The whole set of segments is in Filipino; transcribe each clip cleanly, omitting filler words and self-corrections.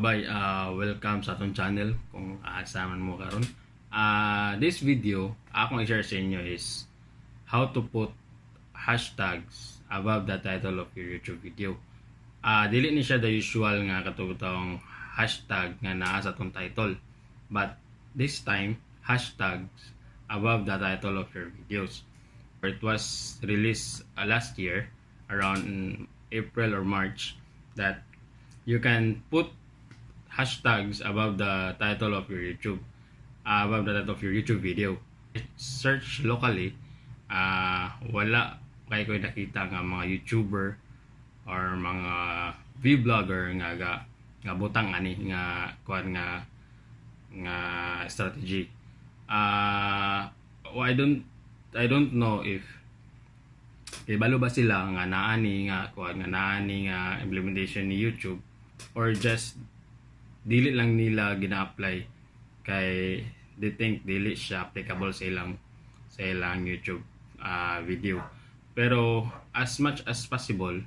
kabay, welcome sa atong channel kung aasaman mo karon. This video akong i-share sa inyo is how to put hashtags above the title of your YouTube video. Dili ni siya the usual nga katutong hashtag nga naa sa atong title, but this time hashtags above the title of your videos. It was released last year around April or March that you can put hashtags above the title of your YouTube video. Search locally, wala kay ko nakita nga mga YouTuber or mga vlogger nga butang ani nga kuan nga strategy. I don't know if balo ba sila nga naani nga implementation ni YouTube, or just dili lang nila gina-apply kay they think dili siya applicable sa ilang YouTube video. Pero as much as possible,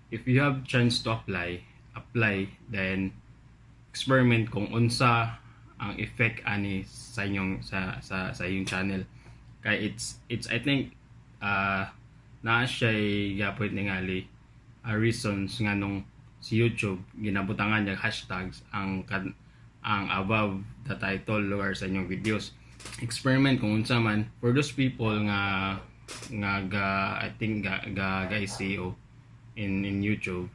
if you have chance to apply, then experiment kung unsa ang effect ani sa inyong sa iyong channel. Kay it's I think naa siya gapon ningali reasons nga nung si YouTube ginabutangan niya hashtags ang above the title or sa inyong videos. Experiment kung unsa man for those people nga I think ga SEO in YouTube.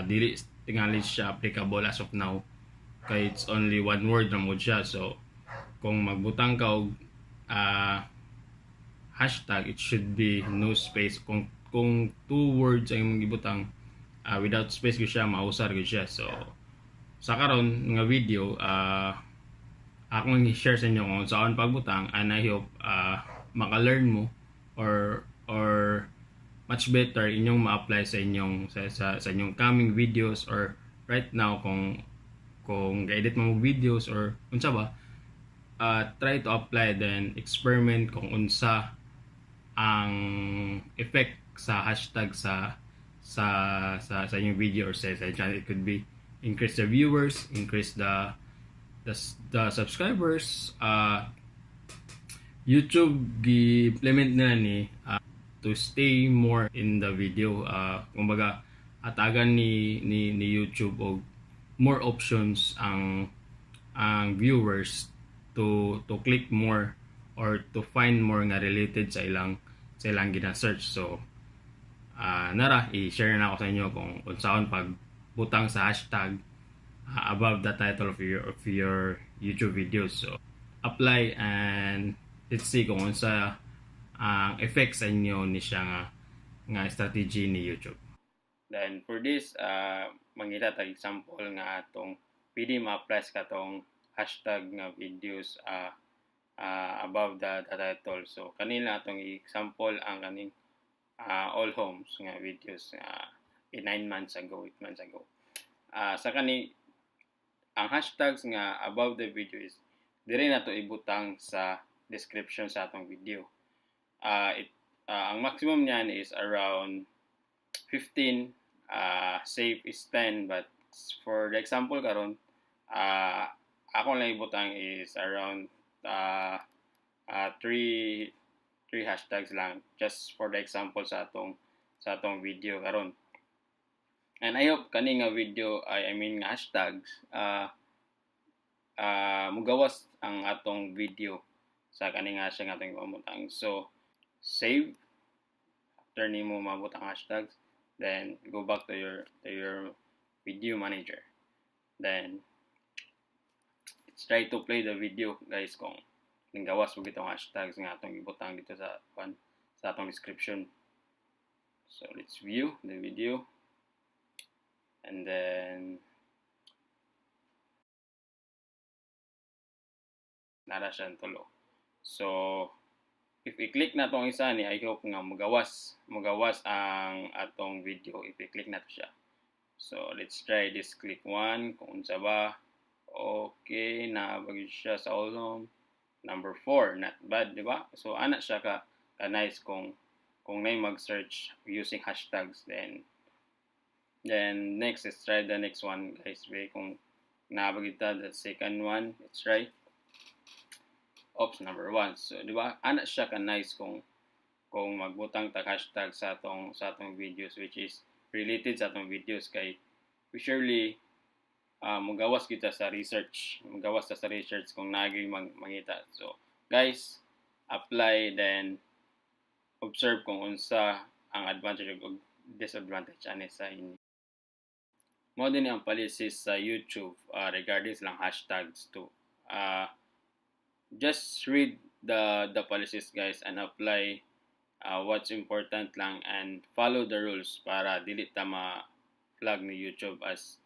Dili tingali siya applicable as of now kay it's only one word na mo siya. So kung magbutang ka og hashtag, it should be no space. Kung two words ang imong gibutang without space ko siya, mausar ko siya. So sa karon nga video, akong i-share sa inyo kung saan pagbutang, and I hope maka-learn mo or much better inyong ma-apply sa inyong sa inyong coming videos, or right now kung ga-edit mo videos or unsa ba, try to apply, then experiment kung unsa ang effect sa hashtag sa inyong video or sa channel. It could be increase the viewers, increase the subscribers. YouTube gi-implement nila ni to stay more in the video. Kumbaga atagan ni YouTube og more options ang viewers to click more or to find more nga related sa ilang gina-search. So nara i-share na ako sa inyo kung unsaon pagbutang sa hashtag above the title of your YouTube videos. So apply and let's see kung unsa ang effect sa inyo ni siya nga strategy ni YouTube. Then for this mangita tag example nga atong pwede ma-apply sa katong hashtag nga videos above the title. So kanila atong example ang kaning all homes nga videos 9 months ago, 8 months ago. Sa kani ang hashtags nga above the video is dire na to ibutang sa description sa atong video. Ang maximum niyan is around 15, safe is 10, but for the example karon ako lang ibutang is around 3 hashtags lang, just for the example sa atong video karon. And I hope kani nga video I mean nga hashtags mugawas ang atong video sa kani nga siya nga atong pamutang. So save after nimo mabutang hashtags, then go back to your video manager, then let's try to play the video guys kung gawas mo itong hashtags nga atong ibutang dito sa atong description. So let's view the video, and then nara siya tulo. So if i-click na tong isa ni, I hope nga mugawas ang atong video if i-click na to siya. So let's try this. Click 1 kung unsa ba. Okay, nabagi siya sa all home. Number 4, not bad, di ba? So ana siya ka nice kung nay mag-search using hashtags. Then next is try the next one guys, kung Nabagita the second one, it's right. Ops number one. So, di ba? Ana siya ka nice kung magbutang tag hashtag sa atong videos which is related sa atong videos kay we surely magawas kita sa research. Magawas ta sa research kung naging mangita. So, guys, apply then observe kung unsa ang advantage ug disadvantage ani sa inyo. Mo din ang policies sa YouTube regarding lang hashtags too. Just read the policies guys and apply what's important lang and follow the rules para dili ta ma-flag ni YouTube as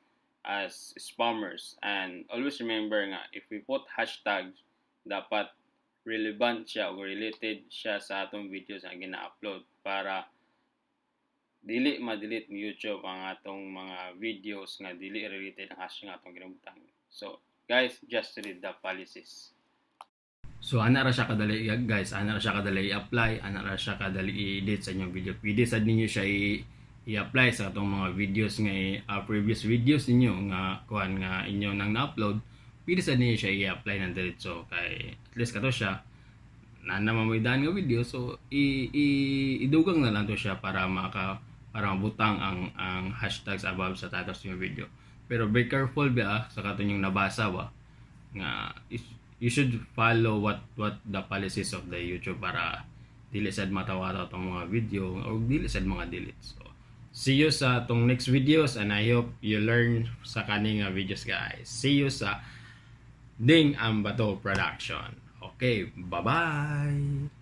spammers. And always remember nga if we put hashtags dapat relevant siya o related siya sa atong videos na gina-upload para dili ma-delete ni YouTube ang atong mga videos nga dili related ang hashtag nga atong ginabutang. So guys, just read the policies. So ana ra siya kadali guys, ana ra siya kadali i-apply, ana ra siya kadali i-edit sa inyong video. Pwede sad ninyo siya i-apply sa atong mga videos nga previous videos ninyo nga kuan nga inyo nang na-upload. Pwede sad ninyo siya i-apply nang diretso kay at least kato siya na mamoy-daan nga video, so idugang na lang to siya para mabutang ang hashtags above sa titles ng video. Pero be careful ba sa kato yung nabasa ba nga you should follow what the policies of the YouTube para dili sad matawara tong mga video or dili sad mga delete. So see you sa tong next videos and I hope you learn sa kaning videos guys. See you sa Ding Ambato Production. Okay, bye-bye!